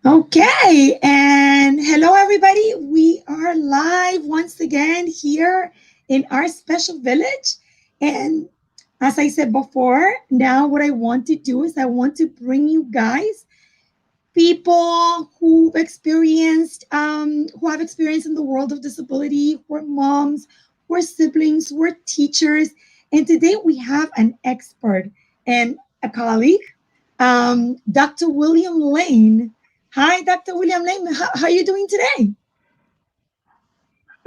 Okay, and hello everybody. We are live once again here in our special village. And as I said before, now what I want to do is I want to bring you guys people who have experience in the world of disability, who are moms, who are siblings, who are teachers. And today we have an expert and a colleague, Dr. William Lane. Hi, Dr. William Lane. How are you doing today?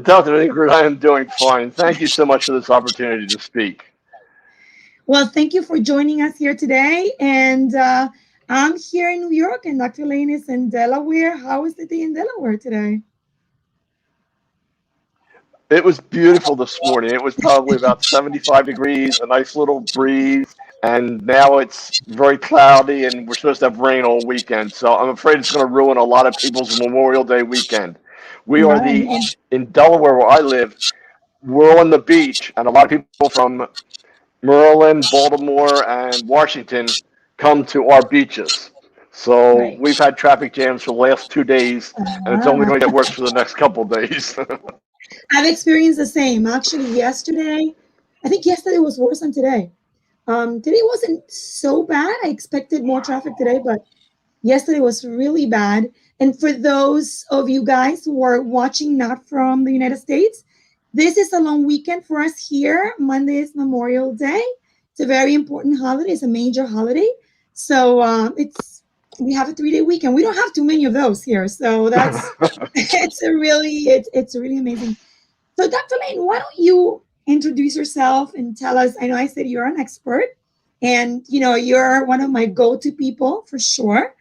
Dr. Ingrid, I am doing fine. Thank you so much for this opportunity to speak. Well, thank you for joining us here today. And I'm here in New York, and Dr. Lane is in Delaware. How is the day in Delaware today? It was beautiful this morning. It was probably about 75 degrees, a nice little breeze, and now it's very cloudy, and we're supposed to have rain all weekend. So I'm afraid it's going to ruin a lot of people's Memorial Day weekend. We are Right. in Delaware where I live, we're on the beach, and a lot of people from Maryland, Baltimore, and Washington come to our beaches. So Right. we've had traffic jams for the last 2 days, and it's only Ah. going to get worse for the next couple of days. I've experienced the same. Actually, yesterday, I think yesterday was worse than today. Today wasn't so bad. I expected more traffic today, but yesterday was really bad. And for those of you guys who are watching not from the United States, this is a long weekend for us here. Monday is Memorial Day. It's a very important holiday. It's a major holiday. So it's we have a 3 day weekend. We don't have too many of those here, so that's it's really amazing. So, Dr. Lane, why don't you introduce yourself and tell us? I know I said you're an expert, and you're one of my go-to people for sure.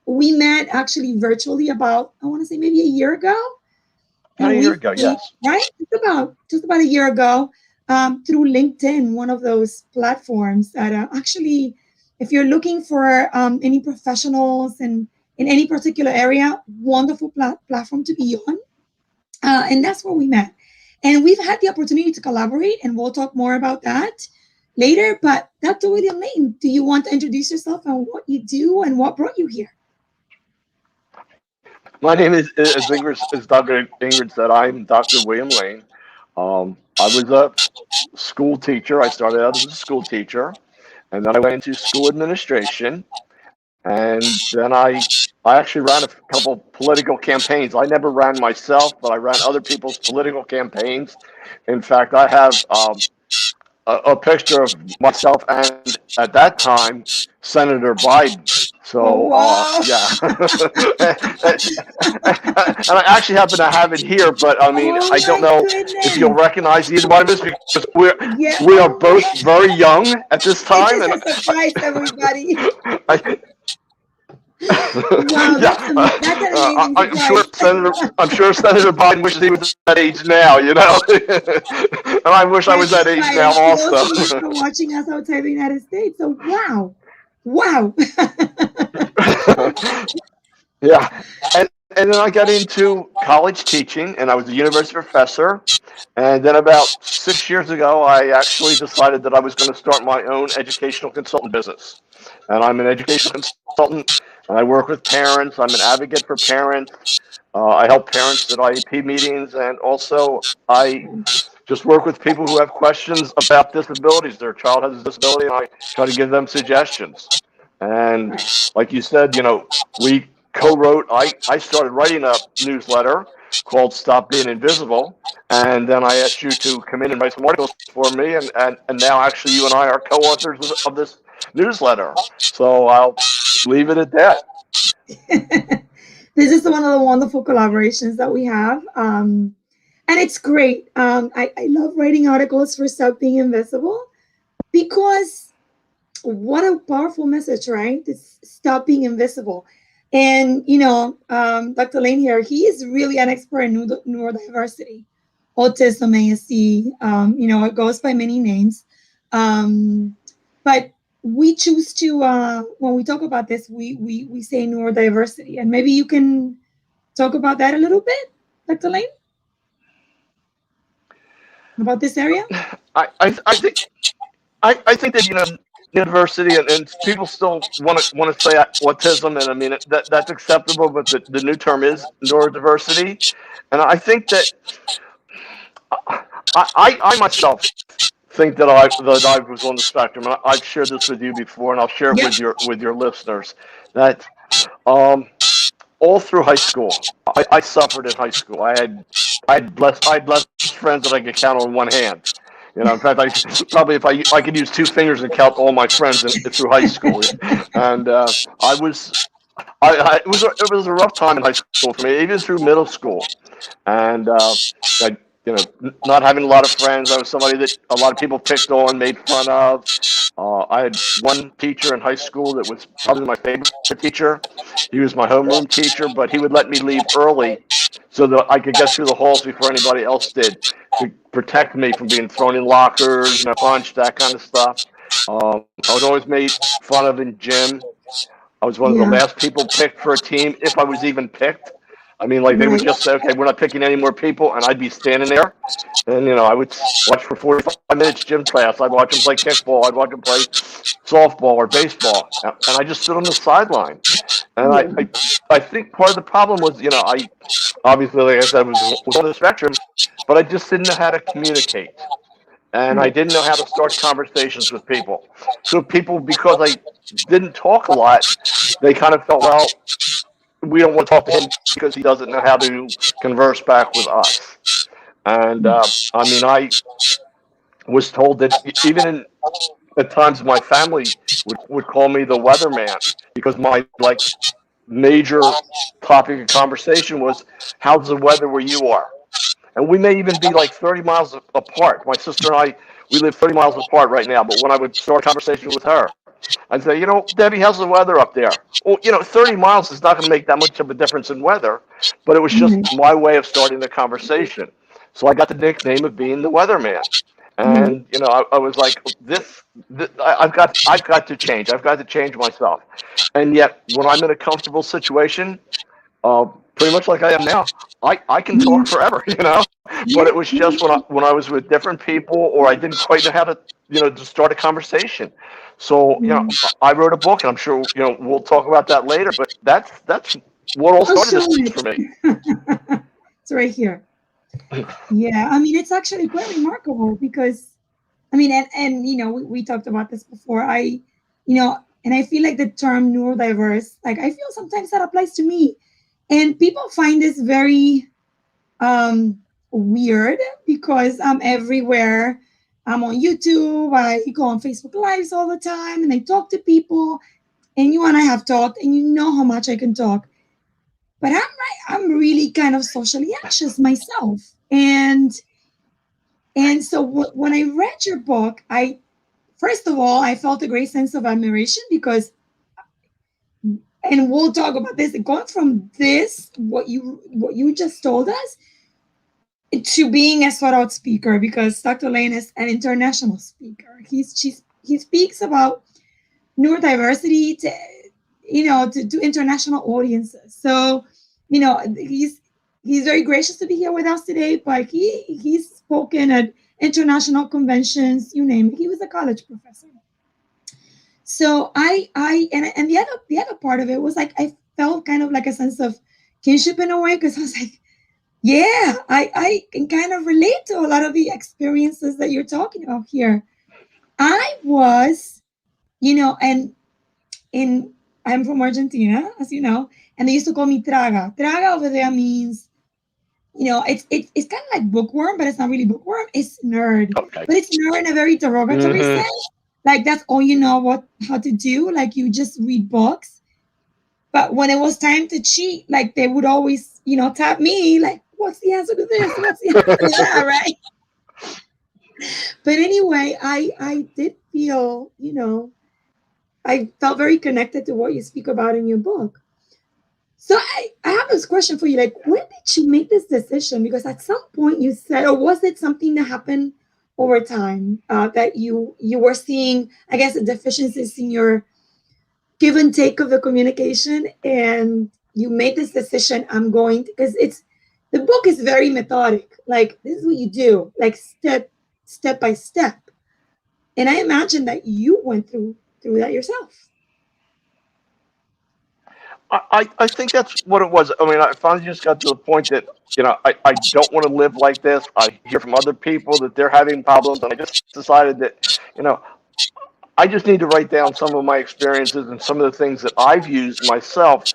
We met actually virtually about I want to say maybe a year ago, About and a year we ago, we yes. right just about a year ago through LinkedIn, one of those platforms that actually, if you're looking for any professionals and in any particular area, wonderful platform to be on. And that's where we met. And we've had the opportunity to collaborate, and we'll talk more about that later. But Dr. William Lane, do you want to introduce yourself and what you do and what brought you here? My name is, as Dr. Ingrid said, I'm Dr. William Lane. I was a school teacher. I started out as a school teacher, and then I went into school administration. And then I actually ran a couple political campaigns. I never ran myself, but I ran other people's political campaigns. In fact, I have a picture of myself and at that time Senator Biden. Oh, So wow. yeah, and I actually happen to have it here, but I mean Oh, I don't my know if you'll goodness. recognize either one of us because Yeah. we are Oh, both very young at this this time, is and a surprise, everybody. I, Wow, yeah, that's an amazing I'm sure surprise. Senator Biden wishes he was that age now, you know, and I wish I was that age Right. now And for those also. of you who are watching us outside the United States, so wow. Wow. Yeah, and then I got into college teaching, and I was a university professor. And then about 6 years ago, I actually decided that I was going to start my own educational consultant business. And I'm an educational consultant, and I work with parents. I'm an advocate for parents. I help parents at IEP meetings, and also I just work with people who have questions about disabilities. Their child has a disability, and I try to give them suggestions. And Right. like you said, we co-wrote. I started writing a newsletter called "Stop Being Invisible," and then I asked you to come in and write some articles for me, and now actually you and I are co-authors of this newsletter. So I'll leave it at that. This is one of the wonderful collaborations that we have. And it's great. I love writing articles for Stop Being Invisible because what a powerful message, right? It's stop being invisible. And, Dr. Lane here, he is really an expert in neurodiversity, autism, ASD. It goes by many names. But we choose to, when we talk about this, we say neurodiversity. And maybe you can talk about that a little bit, Dr. Lane, about this area? I think that neurodiversity, and people still want to say autism, and I mean that's acceptable, but the new term is neurodiversity, and I think that I myself think that I was on the spectrum, and I've shared this with you before, and I'll share it Yep. with your listeners that um, all through high school, I suffered in high school. I had less friends that I could count on one hand. You know, in fact, I probably if I could use two fingers and count all my friends through high school, and I was it was a rough time in high school for me, even through middle school, and I not having a lot of friends. I was somebody that a lot of people picked on, made fun of. I had one teacher in high school that was probably my favorite teacher. He was my homeroom teacher, but he would let me leave early so that I could get through the halls before anybody else did to protect me from being thrown in lockers, punched, that kind of stuff. I was always made fun of in gym. I was one of the Yeah. last people picked for a team, if I was even picked. I mean, like they would Right. just say, "Okay, we're not picking any more people," and I'd be standing there, and I would watch for 45 minutes gym class. I'd watch them play kickball. I'd watch them play softball or baseball, and I just stood on the sideline. And I, Yeah. I, I think part of the problem was, I obviously, like I said, was on the spectrum, but I just didn't know how to communicate, and I Right. didn't know how to start conversations with people. So people, because I didn't talk a lot, they kind of felt, well, we don't want to talk to him because he doesn't know how to converse back with us. And I mean, I was told that even at times my family would call me the weatherman because my major topic of conversation was how's the weather where you are. And we may even be like 30 miles apart. My sister and we live 30 miles apart right now. But when I would start a conversation with her, I'd say, Debbie, how's the weather up there? Well, 30 miles is not going to make that much of a difference in weather, but it was just Right. my way of starting the conversation. So I got the nickname of being the weatherman. Right. And I was like, I've got to change. I've got to change myself. And yet, when I'm in a comfortable situation, uh, pretty much like I am now, I can Yeah. talk forever, But Yeah. it was just when I was with different people, or I didn't quite know how to start a conversation. So Yeah. I wrote a book, and I'm sure we'll talk about that later. But that's what all I'll started show this it. for me. It's right here. Yeah. I mean, it's actually quite remarkable because, I mean, and we talked about this before. And I feel like the term neurodiverse, like I feel sometimes that applies to me. And people find this very weird because I'm everywhere. I'm on YouTube. I go on Facebook Lives all the time, and I talk to people. And you and I have talked, and you know how much I can talk. But I'm really kind of socially anxious myself, and so when I read your book, I first of all I felt a great sense of admiration because, and we'll talk about this, going from this what you just told us to being a sought out speaker, because Dr. Lane is an international speaker. He speaks about neurodiversity to international audiences. So, he's very gracious to be here with us today. But he's spoken at international conventions, you name it. He was a college professor. So and the other part of it was like I felt kind of like a sense of kinship in a way, because I was like, yeah, I can kind of relate to a lot of the experiences that you're talking about here. I was, and in I'm from Argentina, as you know, and they used to call me traga. Traga over there means, it's kind of like bookworm, but it's not really bookworm. It's nerd, Okay. but it's nerd in a very derogatory Hmm. sense. Like that's all you know how to do. Like you just read books. But when it was time to cheat, like they would always, tap me, like, what's the answer to this? What's the answer to that? Right. But anyway, I did feel, I felt very connected to what you speak about in your book. So I have this question for you. Like, when did you make this decision? Because at some point you said, or was it something that happened over time, that you were seeing, I guess, the deficiencies in your give and take of the communication, and you made this decision? I'm going to, because the book is very methodic. Like this is what you do, like step by step. And I imagine that you went through that yourself. I think that's what it was. I mean, I finally just got to the point that, I don't want to live like this. I hear from other people that they're having problems, and I just decided that, you know, I just need to write down some of my experiences and some of the things that I've used myself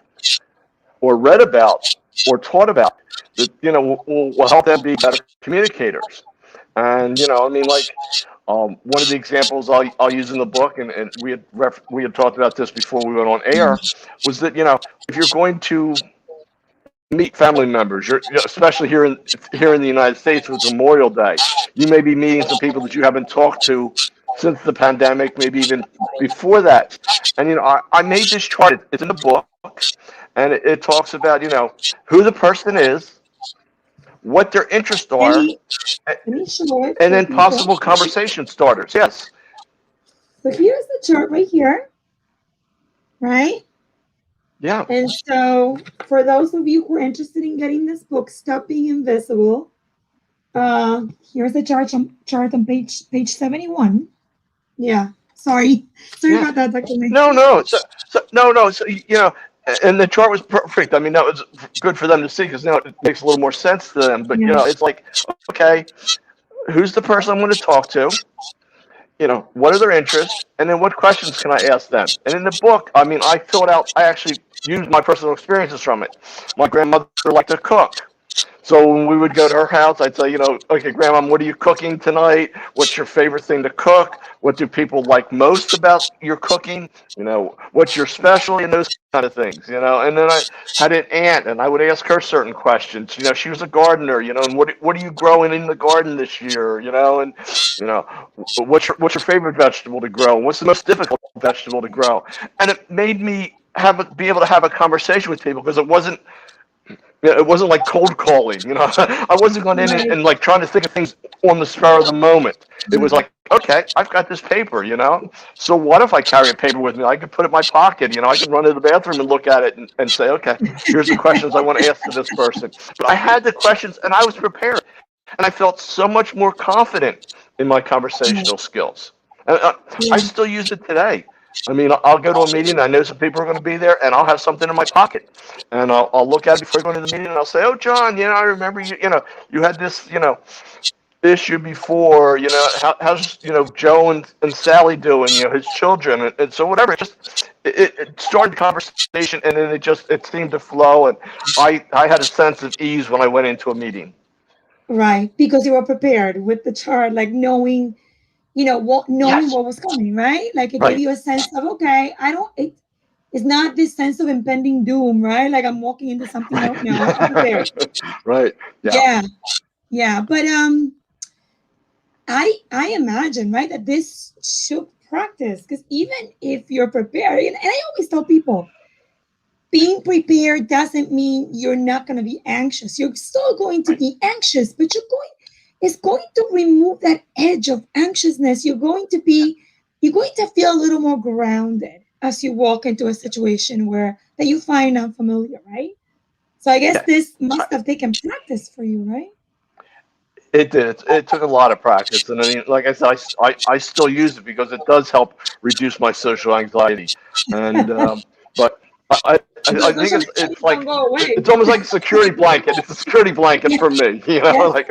or read about or taught about that, will help them be better communicators. And, I mean, like, one of the examples I'll use in the book, and we had talked about this before we went on air, was that, if you're going to meet family members, especially here in the United States with Memorial Day, you may be meeting some people that you haven't talked to since the pandemic, maybe even before that. And, I made this chart. It's in the book, and it talks about, who the person is, what their interests Let are, me let me show it and for then people. possible conversation starters. Yes. So here's the chart right here, right? Yeah. And so for those of you who are interested in getting this book, Stop Being Invisible, here's the chart on page 71. Yeah. Sorry Yeah. about that, Dr. May. No, no. No. So, and the chart was perfect. I mean, that was good for them to see because now it makes a little more sense to them. But, Yeah. it's like, okay, who's the person I'm going to talk to? What are their interests? And then what questions can I ask them? And in the book, I mean, I actually used my personal experiences from it. My grandmother liked to cook. So when we would go to her house, I'd say, okay, Grandma, what are you cooking tonight? What's your favorite thing to cook? What do people like most about your cooking? What's your specialty and those kind of things, And then I had an aunt, and I would ask her certain questions. She was a gardener, and what are you growing in the garden this year? And what's your favorite vegetable to grow? What's the most difficult vegetable to grow? And it made me be able to have a conversation with people because it wasn't like cold calling, I wasn't going in Right. and like trying to think of things on the spur of the moment. It was like, okay, I've got this paper, So what if I carry a paper with me? I could put it in my pocket, I could run to the bathroom and look at it and say, okay, here's the questions I want to ask to this person. But I had the questions and I was prepared. And I felt so much more confident in my conversational skills. And I Yeah. still use it today. I mean, I'll go to a meeting, I know some people are going to be there, and I'll have something in my pocket. And I'll look at it before going to the meeting, and I'll say, oh, John, I remember you had this, issue before, how's, Joe and Sally doing, his children. And so whatever, it started the conversation, and then it seemed to flow. And I had a sense of ease when I went into a meeting. Right. Because you were prepared with the chart, like knowing Yes. what was coming, right? Like it gave Right. you a sense of, okay, it's not this sense of impending doom, right? Like I'm walking into something. Right. No, I'm prepared. Right. Yeah. Yeah. Yeah. But I imagine, right, that this should practice because even if you're prepared, and I always tell people, being prepared doesn't mean you're not going to be anxious. You're still going to Right. be anxious, but it's going to remove that edge of anxiousness. You're going to feel a little more grounded as you walk into a situation that you find unfamiliar, right? So I guess Yeah. this must have taken practice for you, right? It did. It took a lot of practice, and I mean, like I said, I still use it because it does help reduce my social anxiety. And but I Those think social it's anxieties don't like go away. it's almost like a security blanket. It's a security blanket for me. Yes. Like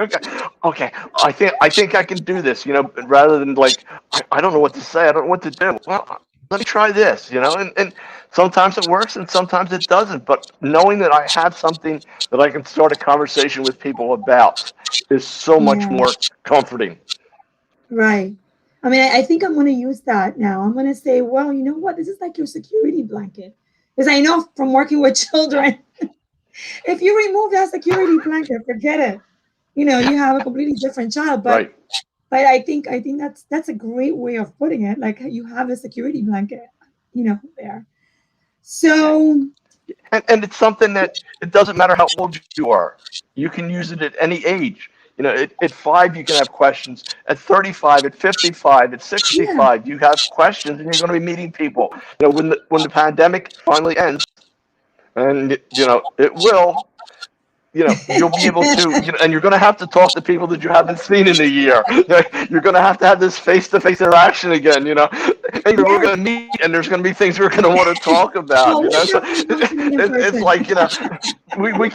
okay, I think I can do this. Rather than like I don't know what to say. I don't know what to do. Well, let me try this. And sometimes it works and sometimes it doesn't. But knowing that I have something that I can start a conversation with people about is so much Yeah. more comforting. Right. I mean, I think I'm going to use that now. I'm going to say, well, you know what? This is like your security blanket. Because I know from working with children, if you remove that security blanket, forget it. You have a completely different child. But Right. but I think that's a great way of putting it. Like you have a security blanket, there. So And it's something that it doesn't matter how old you are. You can use it at any age. At 5, you can have questions. At 35, at 55, at yeah, 65, you have questions, and you're going to be meeting people. When the pandemic finally ends, and it will, you'll be able to, and you're going to have to talk to people that you haven't seen in a year. You're going to have this face-to-face interaction again, and we're Yes. going to meet, and there's going to be things we're going to want to talk about, Oh, we so definitely want to meet in it's person. like, we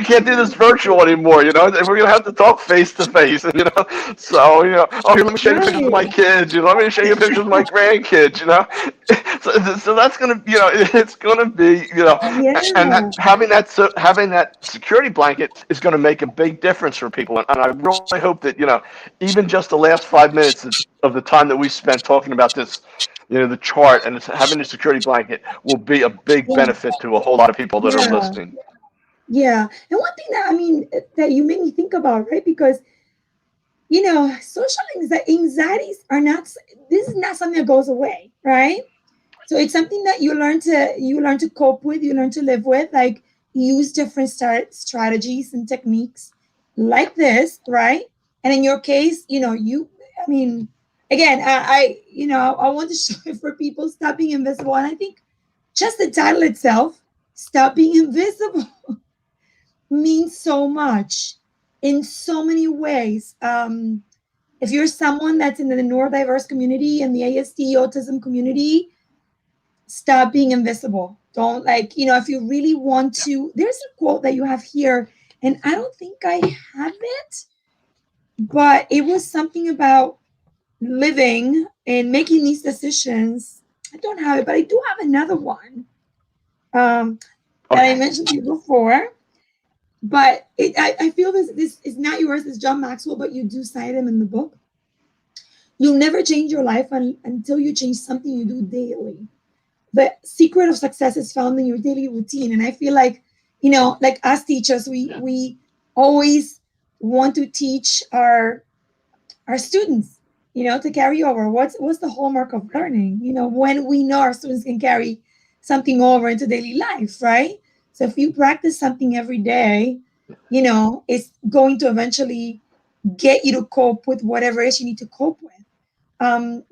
can't do this virtual anymore, we're going to have to talk face-to-face, and, so, oh, here, let me show you pictures of my Right. kids, let me show you pictures of my grandkids, so that's going to, it's going to be, and Yeah. having that security blanket is going to make a big difference for people. And I really hope that even just the last 5 minutes of the time that we spent talking about this, the chart and having the security blanket will be a big Yeah. benefit to a whole lot of people that are Yeah. listening. Yeah. And one thing that I mean that you made me think about, right? Because social anxieties are not. This is not something that goes away, right? So it's something that you learn to cope with, you learn to live with, like use different strategies and techniques like this, right? And in your case, I mean, again, I want to show it for people, stop being invisible. And I think just the title itself, stop being invisible, means so much in so many ways. If you're someone that's in the neurodiverse community and the ASD autism community, stop being invisible. Don't, if you really want to, there's a quote that you have here, and I don't think I have it, but it was something about living and making these decisions. I don't have it, but I do have another one that I Okay. mentioned to you before. But I feel this is not yours, it's John Maxwell, but you do cite him in the book. You'll never change your life until you change something you do daily. The secret of success is found in your daily routine. And I feel like, like us teachers, we always want to teach our students, to carry over. What's the hallmark of learning? When we know our students can carry something over into daily life, right? So if you practice something every day, it's going to eventually get you to cope with whatever it is you need to cope with. And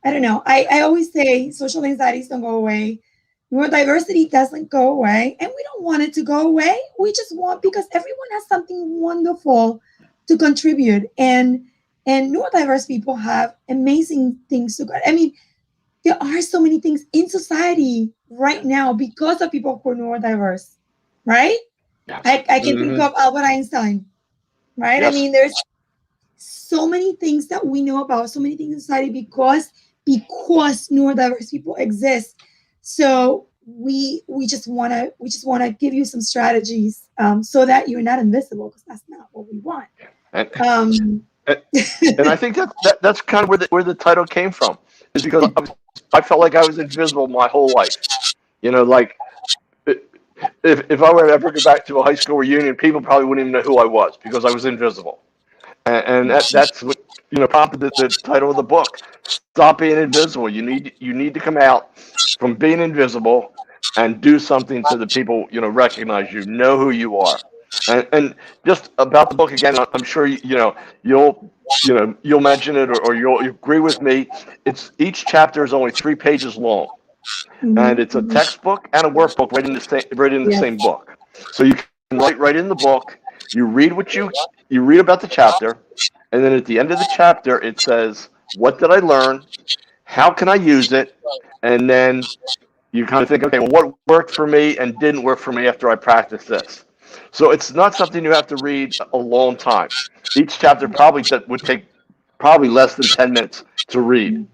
I don't know. I always say social anxieties don't go away. Neurodiversity doesn't go away. And we don't want it to go away. We just want, because everyone has something wonderful to contribute. And neurodiverse people have amazing things to go. I mean, there are so many things in society right now because of people who are neurodiverse, right? Yes. I can think Hmm. of Albert Einstein, right? I Yes. mean, there's so many things that we know about, so many things in society because neurodiverse people exist. So we just wanna give you some strategies, so that you're not invisible, because that's not what we want. And Um, and, and I think that's kind of where the title came from, is because I felt like I was invisible my whole life. Like, if I were to ever go back to a high school reunion, people probably wouldn't even know who I was because I was invisible. And that's what prompted the title of the book. Stop being invisible. You need to come out from being invisible and do something so that people recognize you, know who you are. And just about the book again, I'm sure you'll you'll mention it, or you'll agree with me. It's each chapter is only 3 pages long, and mhm, it's a mhm. textbook and a workbook right in the Yes. same book. So you can write right in the book. You read you read about the chapter, and then at the end of the chapter it says, "What did I learn? How can I use it?" And then you kind of think, okay, well, what worked for me and didn't work for me after I practiced this. So it's not something you have to read a long time. Each chapter probably would take probably less than 10 minutes to read.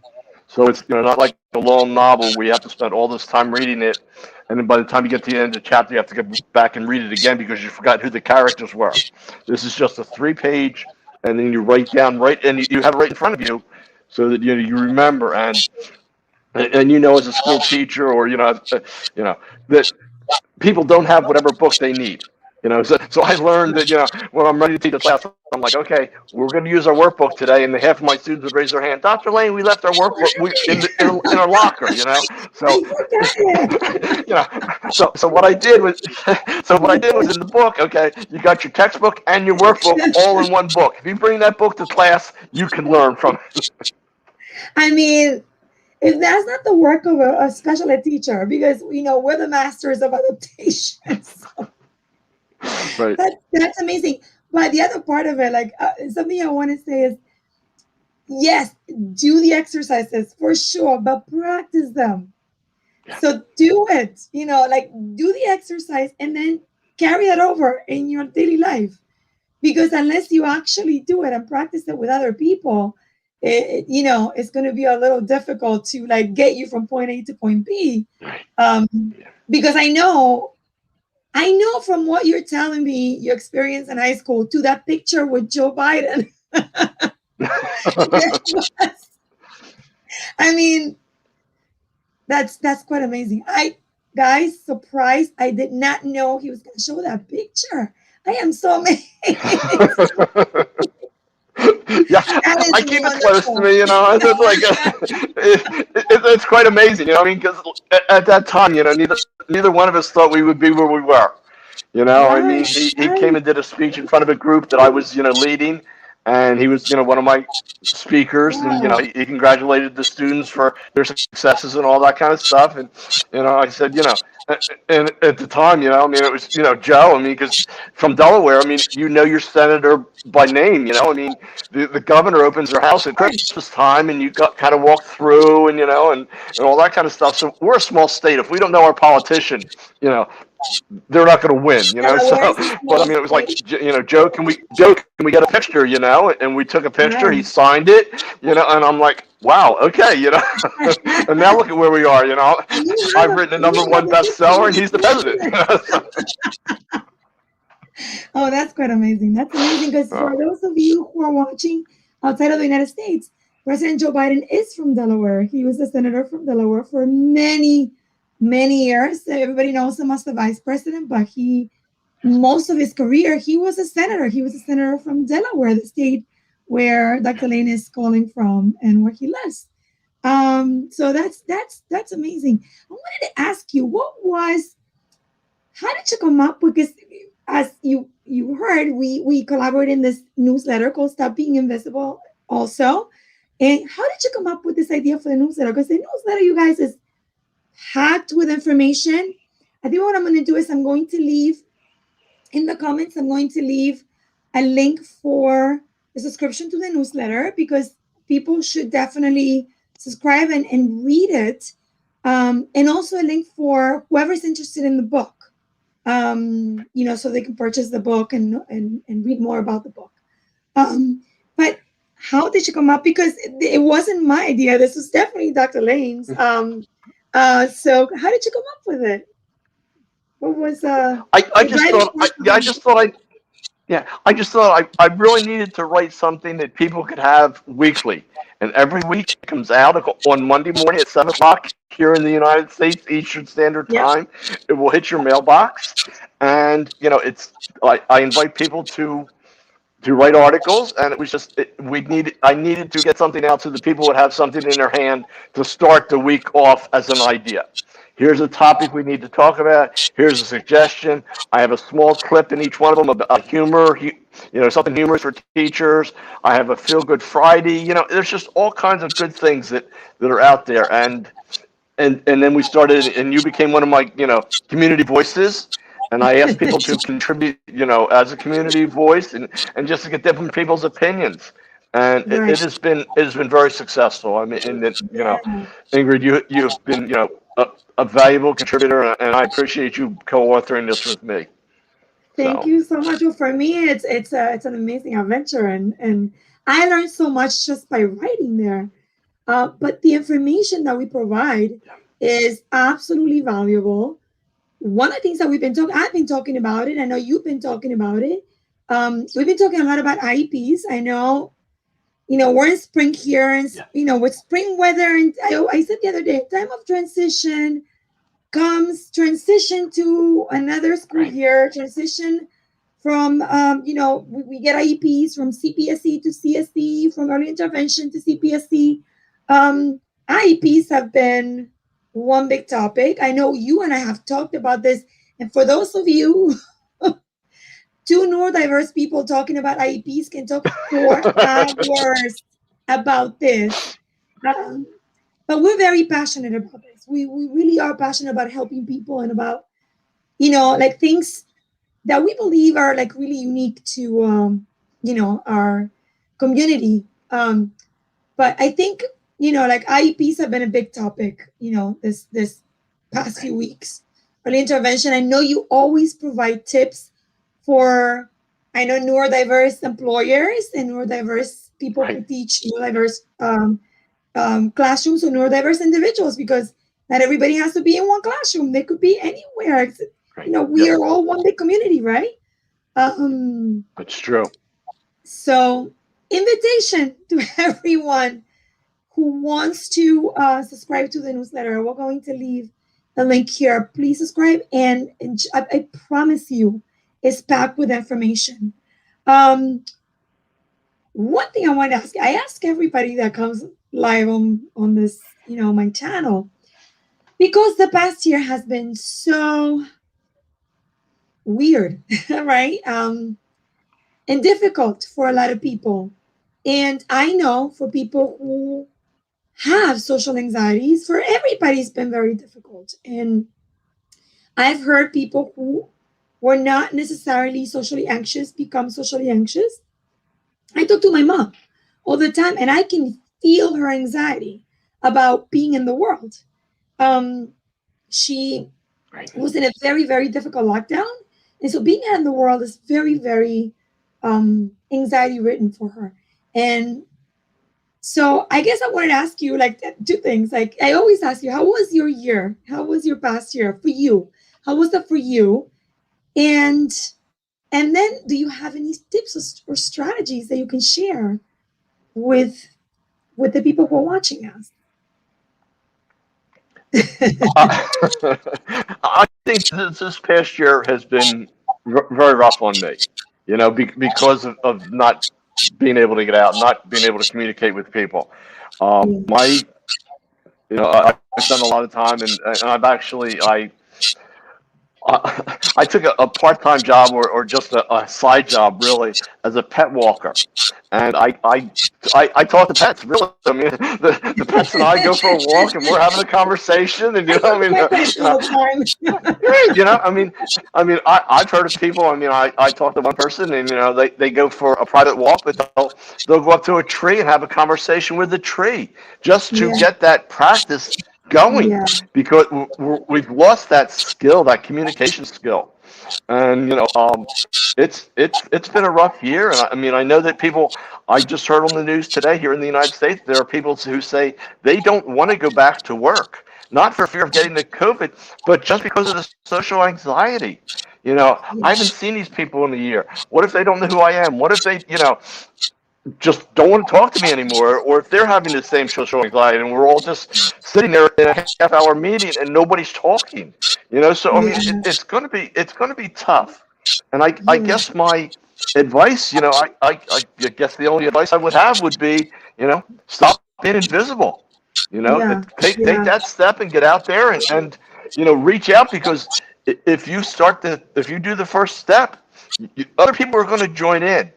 So it's not like a long novel where you have to spend all this time reading it, and then by the time you get to the end of the chapter, you have to go back and read it again because you forgot who the characters were. This is just a 3 page, and then you write down and you have it right in front of you, so that you remember, and as a school teacher, or you know that people don't have whatever book they need. So I learned that when I'm ready to teach a class, I'm like, okay, we're going to use our workbook today, and half of my students would raise their hand. Dr. Lane, we left our workbook in our locker. So I forgot it. you know, so what I did was in the book. Okay, you got your textbook and your workbook all in one book. If you bring that book to class, you can learn from it. I mean, if that's not the work of a special ed teacher, because we're the masters of adaptation. So Right. That's amazing. But the other part of it, like something I want to say is, yes, do the exercises for sure, but practice them. Yeah. So do it, like do the exercise and then carry it over in your daily life. Because unless you actually do it and practice it with other people, it's going to be a little difficult to like get you from point A to point B. Right. Um, Yeah. because I know from what you're telling me, your experience in high school to that picture with Joe Biden. There was, I mean, that's quite amazing. Guys, surprised. I did not know he was going to show that picture. I am so amazed. Yeah, That is I keep it close to wonderful. me, It's like it's quite amazing, I mean, because at that time, neither one of us thought we would be where we were. I Right, mean, he came right. and did a speech in front of a group that I was, leading, and he was, one of my speakers, and Wow. he congratulated the students for their successes and all that kind of stuff, and I said, and at the time, I mean, it was, Joe, I mean, because from Delaware, I mean, your senator by name, I mean, the governor opens her house at Right. Christmas time, and you got kind of walk through, and and all that kind of stuff. So we're a small state. If we don't know our politician, you know, they're not going to win, So, Delaware is a but I small mean, it was like, state. Joe, can we get a picture, And we took a picture. He Right. signed it, and I'm like, wow, okay, and now look at where we are, And you have I've a written a number you have one a picture bestseller, with and the he's the president. president. Oh, that's quite amazing. That's amazing because for Oh, those of you who are watching outside of the United States, President Joe Biden is from Delaware. He was a senator from Delaware for many, many years. Everybody knows him as the vice president, but most of his career, he was a senator. He was a senator from Delaware, the state where Dr. Lane is calling from and where he lives. So that's amazing. I wanted to ask you, how did you come up with this? As you heard, we collaborate in this newsletter called Stop Being Invisible also. And how did you come up with this idea for the newsletter? Because the newsletter, you guys, is packed with information. I think what I'm going to do is I'm going to leave in the comments, I'm going to leave a link for the subscription to the newsletter because people should definitely subscribe and read it. And also a link for whoever's interested in the book, so they can purchase the book and read more about the book. But how did you come up? Because it wasn't my idea. This was definitely Dr. Lane's. So how did you come up with it? What was I the just driving thought, force I behind it? just thought I just thought I really needed to write something that people could have weekly. And every week it comes out on Monday morning at 7 o'clock here in the United States Eastern Standard Yep. Time. It will hit your mailbox, and I invite people to write articles, and it was just I needed to get something out so that people would have something in their hand to start the week off as an idea. Here's a topic we need to talk about. Here's a suggestion. I have a small clip in each one of them about humor, something humorous for teachers. I have a feel good Friday. There's just all kinds of good things that are out there, and then we started, and you became one of my community voices, and I asked people to contribute as a community voice, and just to get different people's opinions, and Right. it has been very successful. I mean, and that, Yeah. Ingrid, you've been a valuable contributor, and I appreciate you co-authoring this with me. Thank So you so much. Well, for me, it's an amazing adventure, and I learned so much just by writing there. But the information that we provide is absolutely valuable. One of the things that I've been talking about it. I know you've been talking about it. We've been talking a lot about IEPs. I know, we're in spring here, and yeah, with spring weather, and I said the other day, time of transition comes transition to another school right. year, transition from, we get IEPs from CPSE to CSE, from early intervention to CPSE. Um, IEPs have been one big topic. I know you and I have talked about this. And for those of you, two neurodiverse people talking about IEPs can talk for hours about this. Um, but we're very passionate about this. We really are passionate about helping people and about, like things that we believe are like really unique to our community. But I think like IEPs have been a big topic. This past few weeks. Early intervention. I know you always provide tips for I know neurodiverse employers and neurodiverse people who Right. teach neurodiverse classrooms or neurodiverse individuals because not everybody has to be in one classroom. They could be anywhere. Right. We Yep. are all one big community, right? Um, It's true. so, invitation to everyone who wants to subscribe to the newsletter. We're going to leave a link here. Please subscribe, and I promise you, it's packed with information. Um, One thing I want to ask, I ask everybody that comes live on this, my channel, because the past year has been so weird, right? And difficult for a lot of people. And I know for people who have social anxieties, for everybody, it's been very difficult. And I've heard people who were not necessarily socially anxious become socially anxious. I talk to my mom all the time, and I can feel her anxiety about being in the world. Um, she Right. was in a very, very difficult lockdown. And so being out in the world is very, very anxiety ridden for her. And so I guess I wanted to ask you like two things. Like I always ask you, how was your year? How was your past year for you? How was that for you? And and then do you have any tips or strategies that you can share with the people who are watching us? I think this past year has been very rough on me, because of not being able to get out, not being able to communicate with people. My, I spend a lot of time, and I took a part-time job or just a side job really as a pet walker, and I talk to pets really. I mean, the pets and I go for a walk and we're having a conversation, and I talk to my pets all the right, I've heard of people. I mean, I talked to one person, and they go for a private walk, but they'll go up to a tree and have a conversation with the tree just to time. get that practice going, Yeah, because we've lost that skill, that communication skill, and it's been a rough year. And I mean, I know that people. I just heard on the news today here in the United States, there are people who say they don't want to go back to work, not for fear of getting the COVID, but just because of the social anxiety. I yeah, haven't seen these people in a year. What if they don't know who I am? What if they, just don't want to talk to me anymore, or if they're having the same social anxiety, and we're all just sitting there in a half-hour meeting and nobody's talking. So I mean, yeah, it's going to be tough. And I yeah, guess my advice, I guess the only advice I would have would be, stop being invisible. yeah, Take yeah, that step and get out there and reach out, because if you do the first step, other people are going to join in.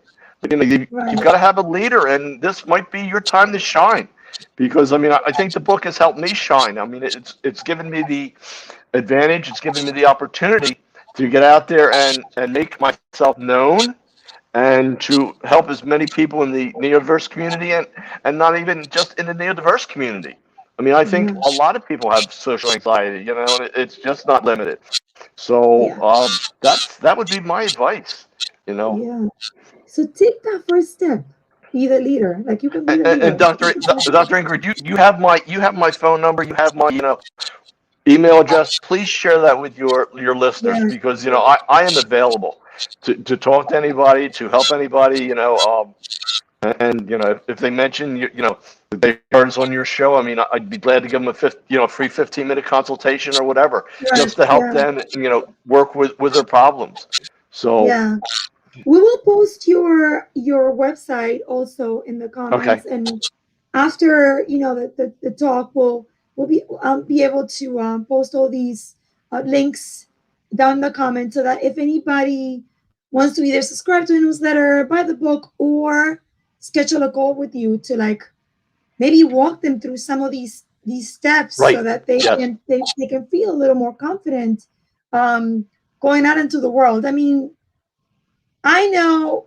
You've right, got to have a leader, and this might be your time to shine. Because I mean, I think the book has helped me shine. I mean, it's given me the advantage, it's given me the opportunity to get out there and make myself known, and to help as many people in the neurodiverse community, and not even just in the neurodiverse community. I mean, I think yeah, a lot of people have social anxiety, and it's just not limited. So yeah, that would be my advice. You know, yeah. So take that first step. Be the leader. Like you can be the and leader. Dr. Ingrid, you have my phone number, you have my email address. Please share that with your listeners, Yes, because I am available to talk to anybody, to help anybody. And if they mention that they heard us on your show, I mean, I'd be glad to give them a free 15-minute consultation or whatever, right, just to help yeah, them work with their problems. So yeah. We will post your website also in the okay, comments, and after the talk, we'll be able to post all these links down in the comments so that if anybody wants to either subscribe to the newsletter, buy the book, or schedule a call with you to like maybe walk them through some of these steps so right, that yes, they can feel a little more confident um, going out into the world. I mean, I know.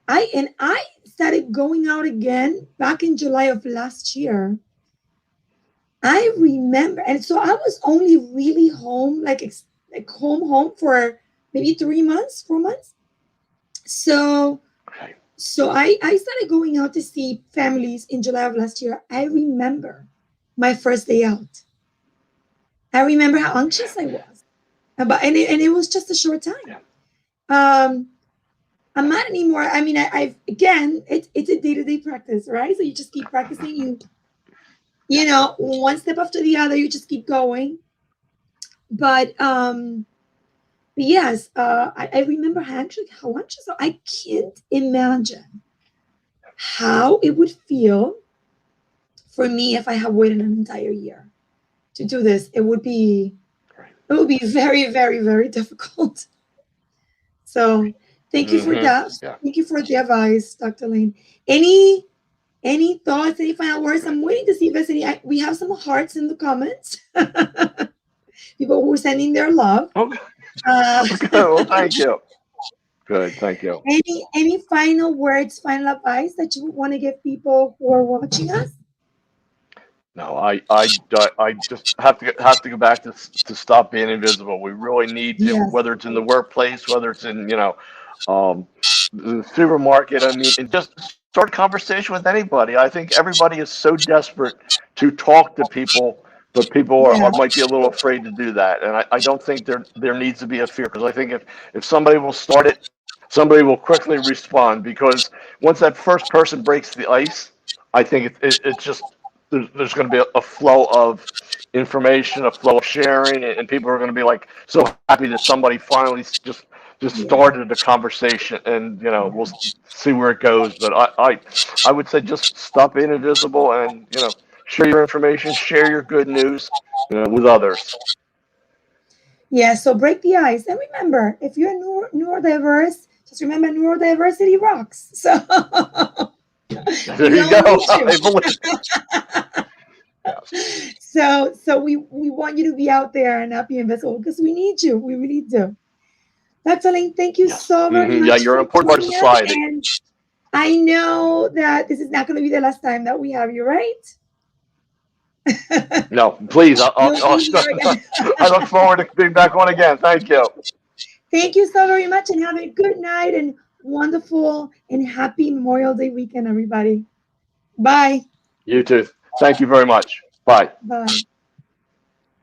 I started going out again back in July of last year. I remember, and so I was only really home, like like home for maybe 3 months, 4 months. So Okay. I started going out to see families in July of last year. I remember my first day out. I remember how anxious I was, and it was just a short time. Yeah. Um, I'm not anymore. I mean, I've again, it's a day-to-day practice, right? So you just keep practicing. You know, one step after the other, you just keep going. But yes, I remember how anxious I can't imagine how it would feel for me if I had waited an entire year to do this. Right. It would be very, very, very difficult. So thank you for that. Yeah. Thank you for the advice, Dr. Lane. Any any thoughts, any final words? I'm waiting to see if there's any. We have some hearts in the comments. People who are sending their love. Okay. Uh, Okay. Well, thank you. Good. Thank you. any final words, final advice that you would want to give people who are watching us? No, I just have to go back to stop being invisible. We really need to, Yes, whether it's in the workplace, whether it's in, um, the supermarket. I mean, and just start a conversation with anybody. I think everybody is so desperate to talk to people, but people yeah, might be a little afraid to do that. And I don't think there needs to be a fear, because I think if somebody will start it, somebody will quickly respond, because once that first person breaks the ice, I think it's just there's going to be a flow of information, a flow of sharing, and people are going to be like so happy that somebody finally just yeah, started a conversation, and we'll see where it goes. But I would say just stop being invisible, and share your information, share your good news, with others. yeah. So break the ice, and remember, if you're neurodiverse, just remember neurodiversity rocks. So There we you all go. need you. I believe. Yes. So we want you to be out there and not be invisible because we need you. We really do. Dr. Lane, thank you Yes. so very Yeah, much you're for an important part of joining us. society. And I know that this is not going to be the last time that we have you, right? No, please. You'll be here again. I look forward to being back on again. Thank you. Thank you so very much and have a good night and wonderful and happy Memorial Day weekend, everybody. Bye. You too. Thank you very much. Bye. Bye.